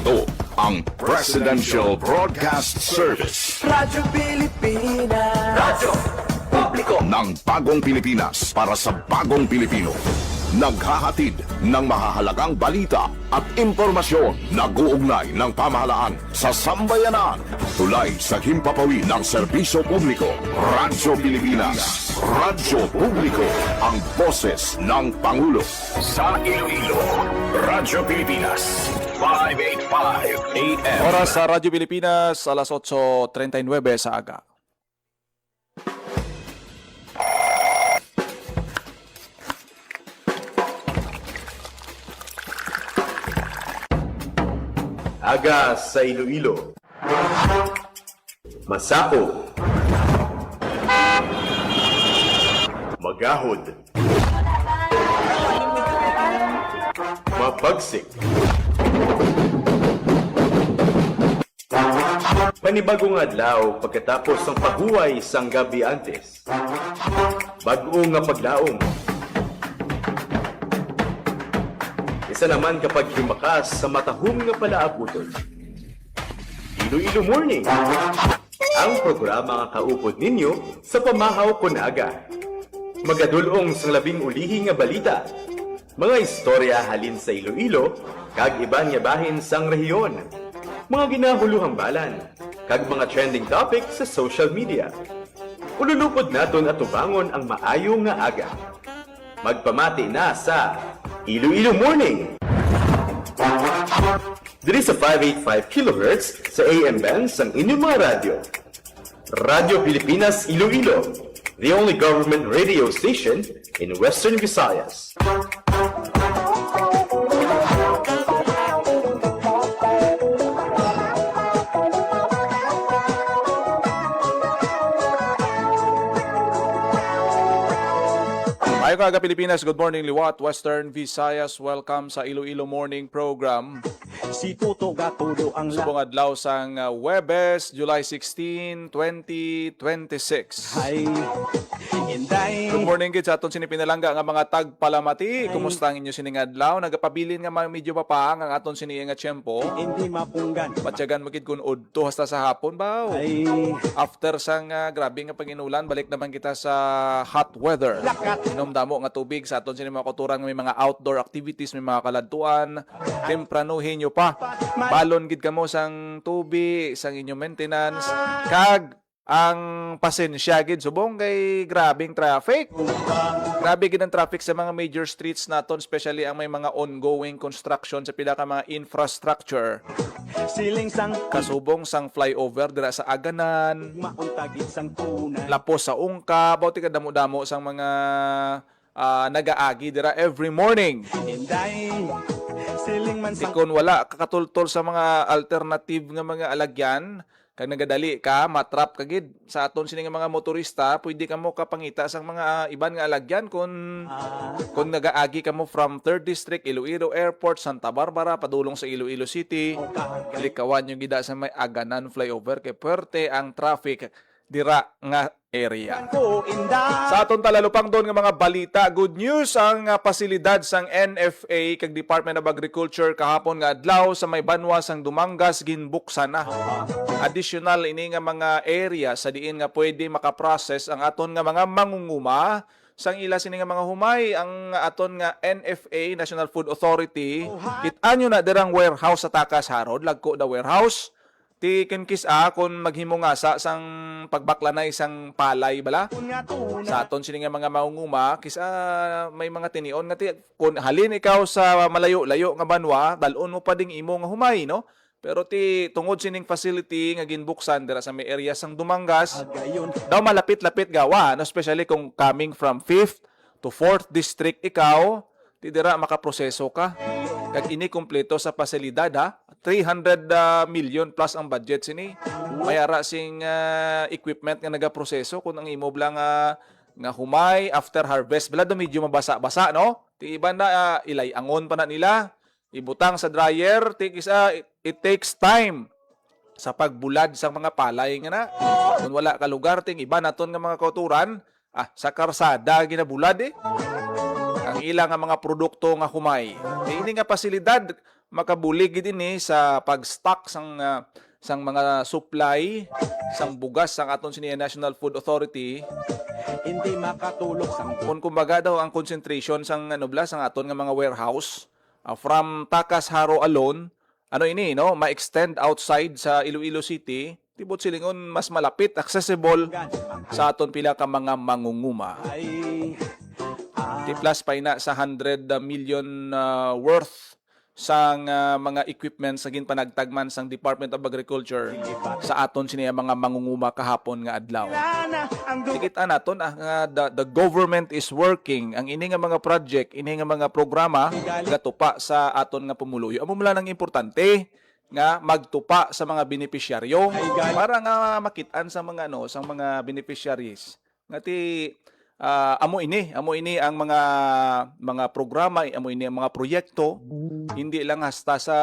Ito ang Presidential Broadcast Service. Radyo Pilipinas. Radyo Publiko Ng bagong Pilipinas para sa bagong Pilipino. Naghahatid ng mahahalagang balita at impormasyon na guugnay ng pamahalaan sa sambayanan. Tulay sa himpapawid ng serbisyo publiko. Radyo Pilipinas. Radyo Publiko. Ang boses ng Pangulo. Sa Iloilo, Radyo Pilipinas. 585 AM. Oras sa Radyo Pilipinas, alas 8:39 sa aga. Aga sa Iloilo. Masako. Magahod. Mapagsik. Panibagong adlaw pagkatapos ng paghuway sang gabi antes. Bag-o nga paglaom. Isa naman kapag himakas sa matahom nga palaabuton. Iloilo Morning, ang programa nga kaupod ninyo sa pamahaw kunaga. Magadulong sa labing ulihi nga balita, mga istorya halin sa Iloilo, kag iban nga bahin sang rehiyon, mga ginahuluhang balan, kag mga trending topic sa social media. Ululupod naton at tubangon ang maayo nga aga. Magpamati na sa Iloilo Morning! Diri sa 585 kHz sa AM band sang inyong mga radyo. Radyo Pilipinas Iloilo, the only government radio station in Western Visayas. Ayo kaga Pilipinas, good morning Liwat, Western Visayas. Welcome sa Iloilo Morning Program. Si Tuto Gatudo ang Subong adlaw sang Huwebes, July 16, 2026. Hay Inday. Good morning gid sa aton sinipinalangga nga mga tagpalamati. Kumusta ang inyo sining adlaw? Nagapabilin nga medyo papaang ang aton sini nga tiyempo. Hindi mapunggan. Patyagan magid kun udto hasta sa hapon ba? Ay After sang grabe nga panginulan, balik naman kita sa hot weather. lakat. Inom damo nga tubig sa aton sini mga kuturan, may mga outdoor activities, may mga kaladtuan. Tempranuhin nyo pa. Balon gid kamo sang tubig, sang inyong maintenance. Kag ang pasensya gid subong kay grabing traffic. Grabe gid ang traffic sa mga major streets naton, especially ang may mga ongoing construction sa pila ka mga infrastructure. Siling sang Kasubong sang flyover dira sa Aganan, mauntagit sang tunay. Lapos sa Ungka, bauti ka damo-damo sang mga nagaagi dira every morning. Inday. Siling man sang Kung wala kakatultol sa mga alternative nga mga alagyan, kag nagadali ka, matrap ka gid sa aton sini nga mga motorista, pwede ka mo kapangita sang mga iban nga alagyan kung nagaagi ka mo from 3rd District, Iloilo Airport, Santa Barbara, padulong sa Iloilo City. Likawan yung gida sa may Aganan flyover kay puwerte ang traffic dira nga area. ko inday. Sa aton talalupang doon nga mga balita, good news ang pasilidad sang NFA kag Department of Agriculture kahapon nga adlaw sa may banwa sang Dumangas ginbuksan na. Additional ini nga mga area sa diin nga pwede makaprocess ang aton nga mga mangunguma sang ila sini nga mga humay ang aton nga NFA, National Food Authority. Kit-anyo na dirang warehouse sa takas harod, lagko da warehouse. Ti kinkis kung maghimo nga sang pagbakla na isang palay bala. Sa aton sini nga mga mangunguma kisa may mga tinion nga ti kun halin ikaw sa malayo-layo nga banwa, dalon mo pa ding imo nga humay no. Pero ti tungod sining facility nga ginbuksan dira sa may area sang Dumangas, Gayon. daw malapit-lapit gawa, no? Especially kung coming from 5th to 4th district ikaw, ti dira makaproseso ka. Kag ini kumpleto sa pasilidad ha. 300 million plus ang budget sini. Mayara sing equipment nga nagaproseso kun ang imo blang nga humay after harvest bala do medyo mabasa-basa no. Ti iban na ilay-angon pa na nila. Ibutang sa dryer, it takes time sa pagbulad sa mga palay nga na. Kung wala ka lugar ting iba naton nga mga kauturan, sa karsada ginabulad eh. Ang ang ilang nga mga produkto nga humay. Ini nga pasilidad makabulig din sa pag-stock sang mga supply sang bugas sang aton siniya National Food Authority. Hindi makatulog sang Kung kumbaga daw ang concentration sang sang aton nga mga warehouse from Takas Haro alone, ini no, ma-extend outside sa Iloilo City, tibot silingon mas malapit, accessible sa aton pila ka mga mangunguma. ay Di plus pa ina sa 100 million worth sang mga equipment sa ginpanagtagman sang Department of Agriculture sa aton siniya mga mangunguma kahapon nga adlaw. na ang Tikita naton nga the government is working ang ini nga mga project, ini nga mga programa gatupa sa aton nga pumuluyo. Amo mula nang importante nga magtupa sa mga beneficiaryo para nga makitaan sa mga sa mga beneficiaries. Ngati amo ini ang mga programa, amo ini ang mga proyekto, hindi lang hasta sa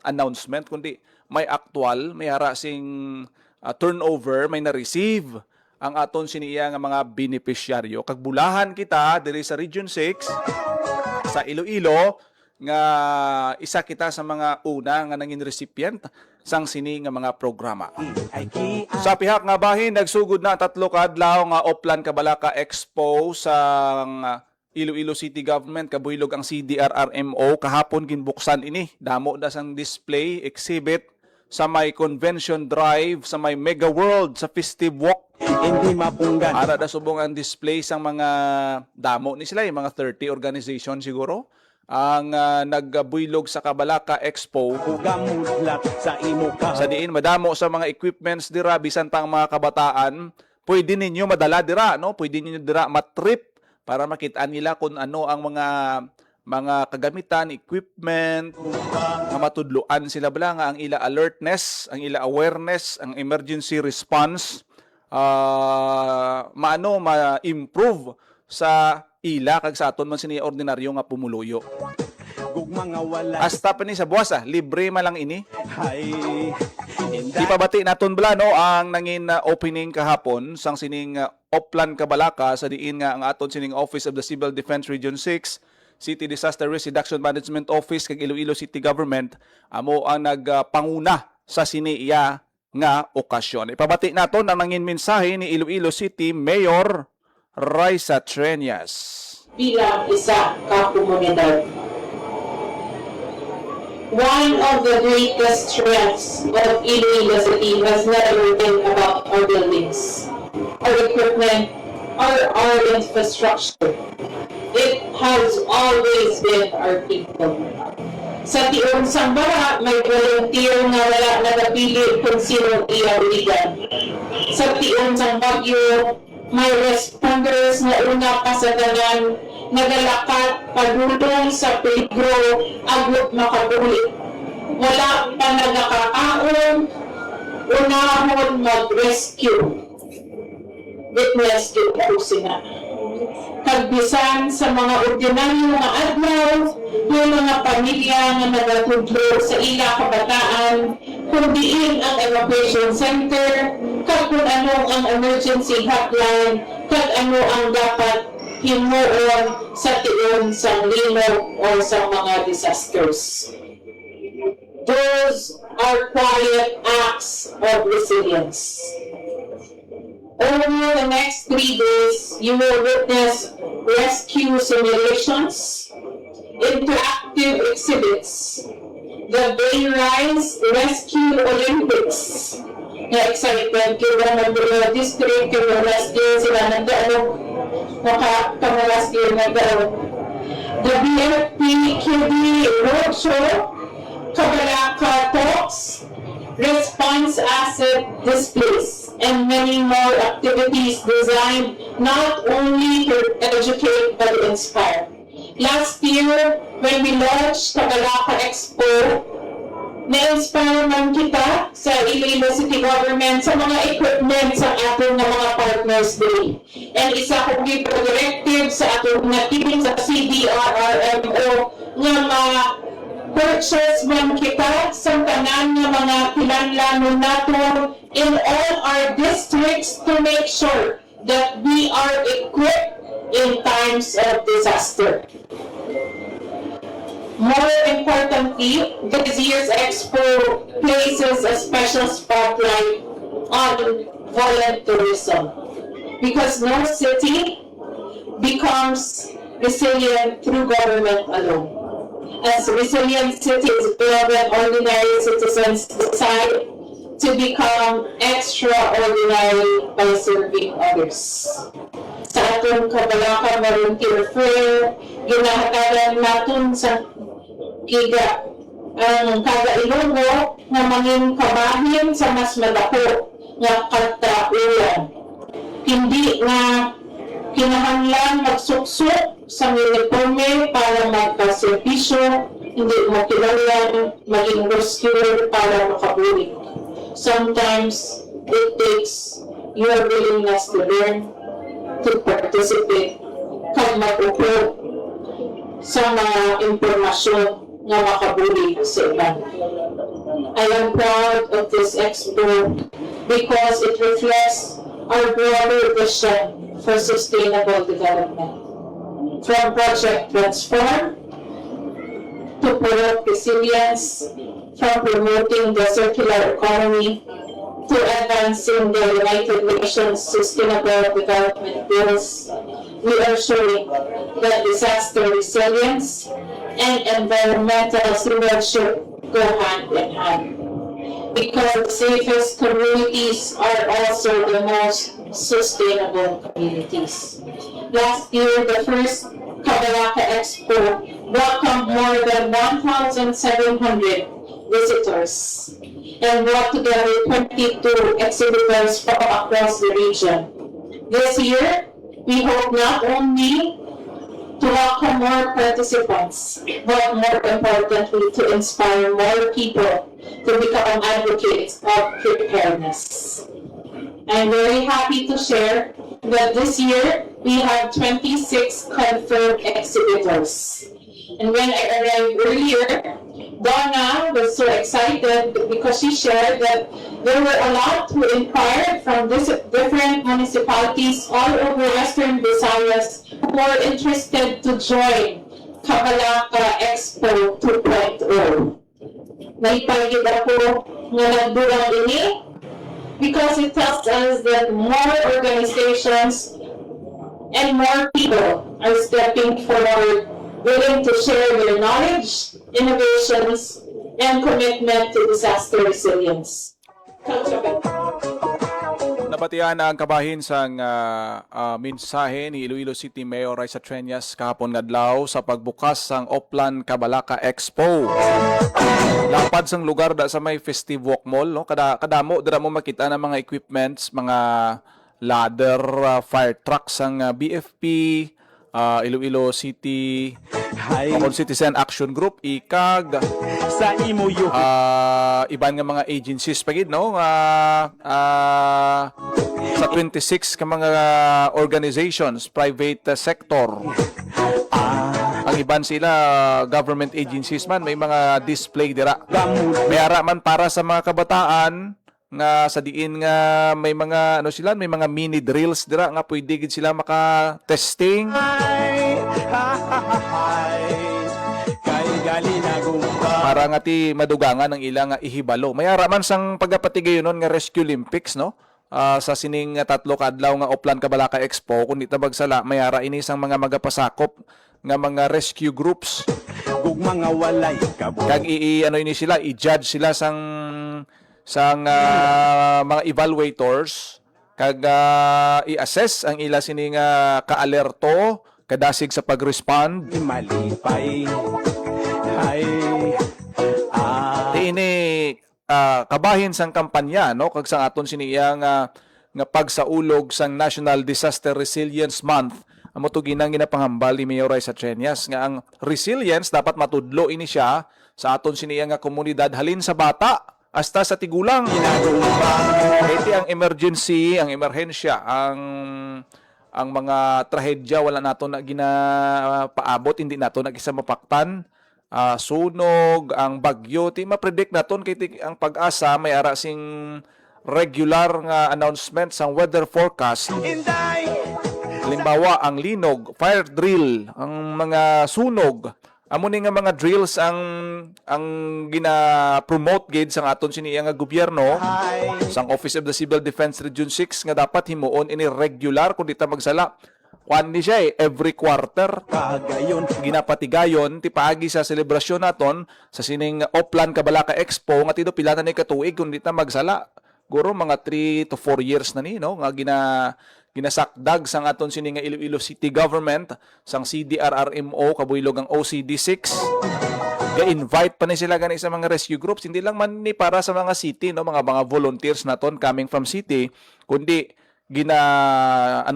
announcement kundi may actual, may hara sing turnover, may na-receive ang aton siniya nga mga beneficiaryo. Kagbulahan kita diri sa Region 6 sa Iloilo nga isa kita sa mga una nga nangin recipient sang sini nga mga programa. ay Sa pihak nga bahin, nagsugod na 3 ka adlaw nga Oplan Kabalaka Expo sa Iloilo City Government. Kabuylog ang CDRRMO. Kahapon ginbuksan ini. Damo na sang display, exhibit sa may Convention Drive, sa may Mega World, sa Festive Walk. hindi mapunggan Ara na subong ang display sang mga damo ni sila, yung mga 30 organization siguro. Ang nagbuylog sa Kabalaka Expo. ugamudlat sa imo ka Sa diin madamo sa mga equipments dira bisan pang mga kabataan, pwede ninyo madala dira, no? Pwede ninyo dira matrip para makita nila kung ano ang mga kagamitan, equipment, nga matudluan sila bala nga ang ila alertness, ang ila awareness, ang emergency response ma-improve sa ila kag sa aton man sini ordinaryo nga pumuluyo. gugma nga wala Hasta pa ni sa buwas libre man lang ini. ay hindi Ipabati naton bala no ang nangin opening kahapon sang sining Oplan Kabalaka sa diin nga ang aton sining Office of the Civil Defense Region 6, City Disaster Risk Reduction Management Office kag Iloilo City Government amo ang nagpanguna sa siniya nga okasyon. Ipabati naton ang nangin mensahe ni Iloilo City Mayor Raisa Treñas. Bilang isa ka komunidad. One of the greatest strengths of Iloilo City has never been about our buildings, our equipment, or our infrastructure. It has always been our people. Sa tiong sambara, may volunteer nga wala nagapili kung sino iyawigan. Sa tiong sang Bagyo, may responders na una pa sa dalan, nagalakat, padulong sa peligro, aglot makabulit. Wala pa nagakakaon, unahon mag-rescue. Witness to sina. Kagbisan sa mga ordinaryo nga adlaw, yung mga pamilya nga nagatudlo sa ila kabataan, kung diin ang evacuation center, kag kung ano ang emergency hotline, kag ano ang dapat himuon sa tiyon sa linog o sa mga disasters. Those are quiet acts of resilience. Over the next 3 days, you will witness rescue simulations, interactive exhibits, the Bay Rise Rescue Olympics. Excited kita ng district yung last year sila last year the BFP QD Roadshow, Kabalaka Talks, response asset displays, and many more activities designed not only to educate but to inspire. Last year, when we launched Kabalaka Expo, na-inspire man kita sa Iloilo City Government sa mga equipment sa ating mga partners din. And isa kong directive sa ating mga team sa CDRRMO nga purchase man kita sa tanan ng mga pinanlanon nato in all our districts to make sure that we are equipped in times of disaster. More importantly, this year's Expo places a special spotlight on volunteerism because no city becomes resilient through government alone. As resilient cities build when ordinary citizens decide to become extraordinary by serving others. Sa atong kabalaka volunteer fair, ginahatagan natin sa kiga ang kada Ilonggo nga mangin kabahin sa mas madako nga kataulan. Hindi nga kinahanglan magsuksok sa uniforme para magpaservisyo, hindi mo kinahanglan maging rescuer para makabulig. Sometimes it takes your willingness to learn, to participate, kag mag-upload sa mga impormasyon nga makabulig sa iban. I am proud of this expo because it reflects our broader vision for sustainable development. From Project Transform to promote resilience, from promoting the circular economy to advancing the United Nations Sustainable Development Goals, we are showing that disaster resilience and environmental stewardship go hand in hand. Because the safest communities are also the most sustainable communities. Last year, the first Kabalaka Expo welcomed more than 1,700 visitors and brought together 22 exhibitors from across the region. This year, we hope not only to welcome more participants, but more importantly, to inspire more people to become advocates of preparedness. I'm very happy to share that this year we have 26 confirmed exhibitors. And when I arrived earlier, Donna was so excited because she shared that there were a lot who inquired from different municipalities all over Western Visayas who were interested to join Kabalaka Expo 2.0. Naipagid ako nga nagdulang ini because it tells us that more organizations and more people are stepping forward, willing to share their knowledge, innovations, and commitment to disaster resilience. Nabatian ang kabahin sang mensahe ni Iloilo City Mayor Raisa Treñas kahapon ngadlaw sa pagbukas sang Oplan Kabalaka Expo. Lapad sang lugar da sa may Festive Walk Mall, no? Kadamo dira mo makita ng mga equipments, mga ladder, fire trucks sang BFP, Iloilo City Common Citizen Action Group, ICAG, sa imo yo iban nga mga agencies pagid, no? Sa 26 ka mga organizations, private sector. Ang iban sila government agencies man, may mga display dira. May ara man para sa mga kabataan nga sa diin nga may mga sila, may mga mini drills dira nga pwede gid sila maka-testing. kay gali na gumpa Para nga ti madugangan ang ilang ihibalo. May ara man sang pagapatigayonon nga Rescue Olympics, no? Sa sining tatlo kadlaw nga Oplan Kabalaka Expo, kun di tabagsala, may ara ini sang mga magapasakop nga mga rescue groups. kung mga walay kabog. Kag ini sila, i-judge sila sang mga evaluators, kag i-assess ang ila sining ka-alerto, kadasig sa pag-respond. Malipay ay Ini kabahin sang kampanya, no? Kag sang aton siniya nga pagsaulog sang National Disaster Resilience Month. Amo to ginang ginapangambal ni Mayor Raisa Treñas nga ang resilience dapat matudlo ini siya sa aton siniya nga komunidad halin sa bata hasta sa tigulang. Iti ang emergency, ang emerhensya, ang mga trahedya wala nato na ginapaabot, hindi nato na isa mapaktan. Sunog, ang bagyo, ti ma-predict naton kay ang pag-asa may ara sing regular nga announcement sang weather forecast. Inday Halimbawa, ang linog, fire drill, ang mga sunog, amo ni nga mga drills ang gina-promote gid sa aton siniya nga gobyerno sang Office of the Civil Defense Region 6 nga dapat himuon ini regular kun dita magsala. Kuan ni siya every quarter. Kagayon Ginapatigayon ti paagi sa selebrasyon naton sa sining Oplan Cabalaka Expo nga tido pila na ni katuig kun dita magsala. Guro mga 3 to 4 years na ni no nga ginasakdag sang aton sini nga Iloilo City Government sang CDRRMO kabuylog ang OCD6. Ga-invite pa ni sila gani sa mga rescue groups, hindi lang man ni para sa mga city no, mga volunteers naton coming from city, kundi gina-invite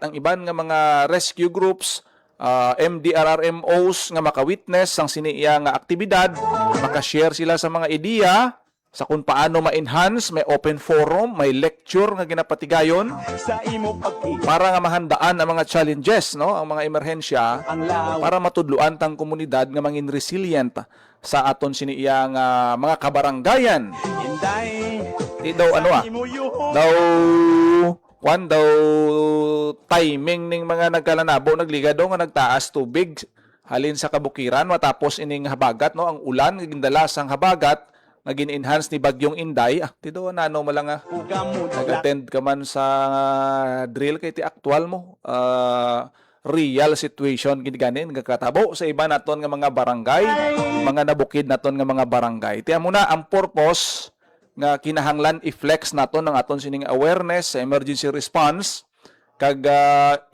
ang iban nga mga rescue groups, MDRRMOs nga maka-witness sang siniya nga aktibidad, maka-share sila sa mga ideya sa kung paano ma-enhance, may open forum, may lecture nga ginapatigayon sa imo pag-ibig. para nga mahandaan ang mga challenges, no, ang mga emerhensya Ang law para matudluan tang komunidad nga mangin resilient sa aton siniya nga mga kabaranggayan. Inday Di daw ano imo yuho. daw timing ning mga nagkalanabo nagligado nga nagtaas tubig halin sa kabukiran matapos ining habagat, no, ang ulan nga gindalas ang habagat naging enhance ni Bagyong Inday. Tido nano mo lang Ugamo nag-attend ka man sa drill kay ti actual mo. Real situation gid ganin nagkatabo sa iba naton nga mga barangay, mga nabukid naton nga mga barangay. Tiyan mo na ang purpose nga kinahanglan i-flex naton ang aton sining awareness sa emergency response kag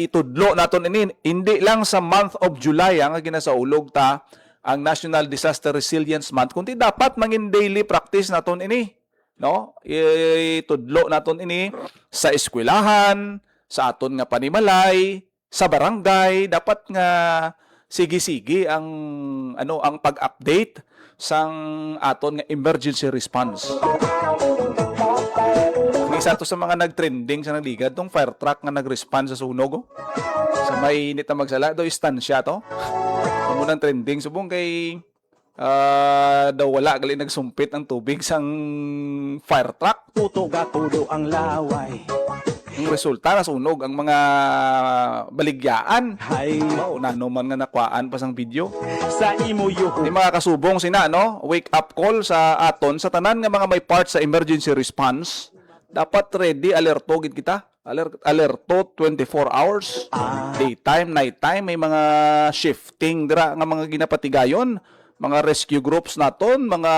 itudlo naton ini hindi lang sa month of July nga ginasaulog ta ang National Disaster Resilience Month kundi dapat mangin daily practice naton ini, no, itudlo naton ini sa eskwelahan, sa aton nga panimalay, sa barangay, dapat nga sige-sige ang ang pag-update sang aton nga emergency response. Isa to sa mga nagtrending sa naligad tong fire truck nga nag-respond sa sunog, oh. Sa may init na magsala do istansya to. Munang trending subong kay daw wala gali nagsumpit ang tubig sang fire truck. puto gatudo ang laway. Ang resulta nasunog ang mga baligyaan. Hay Nano man nga nakwaan pa sang video. sa imo yuho. Di mga kasubong sina, no? Wake up call sa aton sa tanan nga mga may part sa emergency response. Dapat ready, alerto gid kita. Alerto 24 hours. Daytime, nighttime, may mga shifting dira nga mga ginapatigayon. Mga rescue groups naton, mga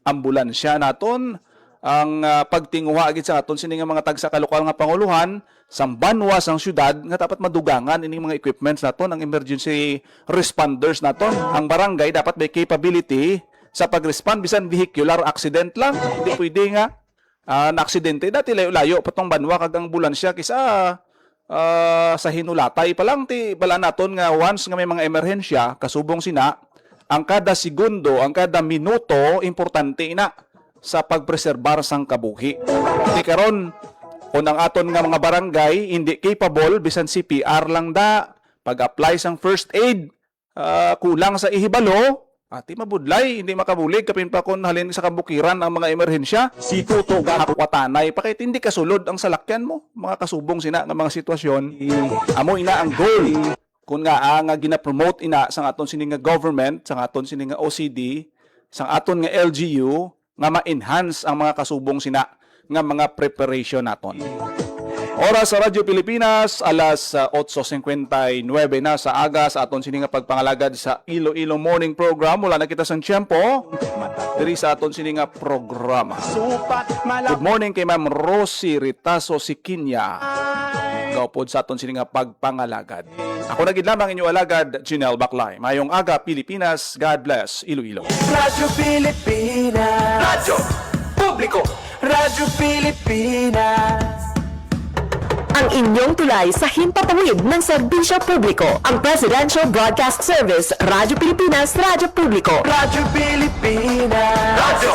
ambulansya naton, ang pagtinguha gid sa aton sini nga mga tagsa ka lokal nga panguluhan sang banwa sang syudad nga dapat madugangan ining mga equipments naton, ang emergency responders naton. Ang barangay dapat may capability sa pag-respond bisan vehicular accident lang. Hindi pwede nga na-aksidente dati layo-layo patong banwa kag ang ambulansya kisa sa hinulatay pa lang ti bala naton nga once nga may mga emerhensya kasubong sina ang kada segundo, ang kada minuto importante ina sa pagpreserbar sang kabuhi. Di karon kung ang aton nga mga barangay hindi capable bisan CPR lang da pag-apply sang first aid kulang sa ihibalo ati mabudlay hindi makabulig kapin pa kon halin sa kabukiran ang mga emerhensya Si tuto watanay pa kahit hindi kasulod ang salakyan mo mga kasubong sina nga mga sitwasyon amo ina ang goal kung nga nga gina-promote ina sang aton sining nga government sang aton sining nga OCD sang aton nga LGU nga ma-enhance ang mga kasubong sina nga mga preparation naton. Oras sa Radyo Pilipinas, alas 8:59 na sa aga sa aton sini nga pagpangalagad sa Iloilo Morning Program. Wala na kita sang tiyempo diri sa aton sini nga programa. supat Good malap morning kay Ma'am Rosie Ritaso Sikinya. Gawpod sa aton sini nga pagpangalagad. Ako na gid lamang inyo alagad, Jinel Baclay. Mayong aga Pilipinas, God bless Iloilo. Radyo Pilipinas. Radyo Publiko. Radyo Pilipinas. Ang inyong tulay sa himpapawid ng serbisyo publiko. Ang Presidential Broadcast Service, Radyo Pilipinas, Radyo Publiko. Radyo Pilipinas. Radyo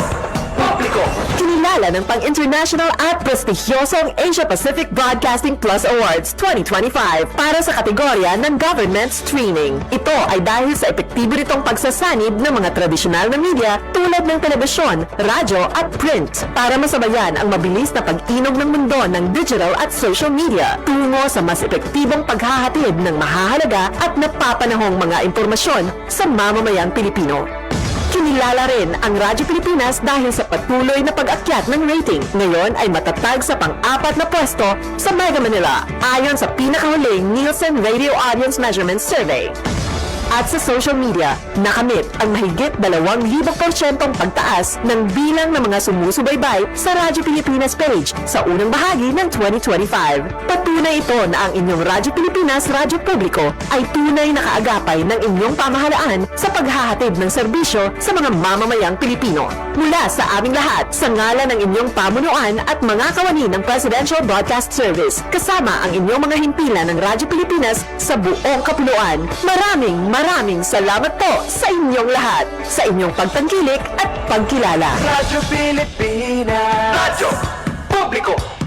Publiko. Publiko. Kinilala ng pang-international at prestigyosong Asia Pacific Broadcasting Plus Awards 2025 para sa kategorya ng Government Streaming. Ito ay dahil sa epektibo nitong pagsasanib ng mga tradisyonal na media tulad ng telebisyon, radyo at print para masabayan ang mabilis na pag-inog ng mundo ng digital at social media tungo sa mas epektibong paghahatid ng mahahalaga at napapanahong mga impormasyon sa mamamayang Pilipino. Kinilala rin ang Radyo Pilipinas dahil sa patuloy na pag-akyat ng rating. Ngayon ay matatag sa pang-4 na pwesto sa Mega Manila ayon sa pinakahuling Nielsen Radio Audience Measurement Survey. At sa social media, nakamit ang mahigit 2,000% pagtaas ng bilang ng mga sumusubaybay sa Radyo Pilipinas page sa unang bahagi ng 2025. Patunay ito na ang inyong Radyo Pilipinas Radyo Publiko ay tunay na kaagapay ng inyong pamahalaan sa paghahatid ng serbisyo sa mga mamamayang Pilipino. Mula sa aming lahat, sa ngalan ng inyong pamunuan at mga kawani ng Presidential Broadcast Service, kasama ang inyong mga himpilan ng Radyo Pilipinas sa buong kapuluan. Maraming salamat po sa inyong lahat, sa inyong pagtangkilik at pagkilala. Radyo Pilipinas. Radyo Publiko.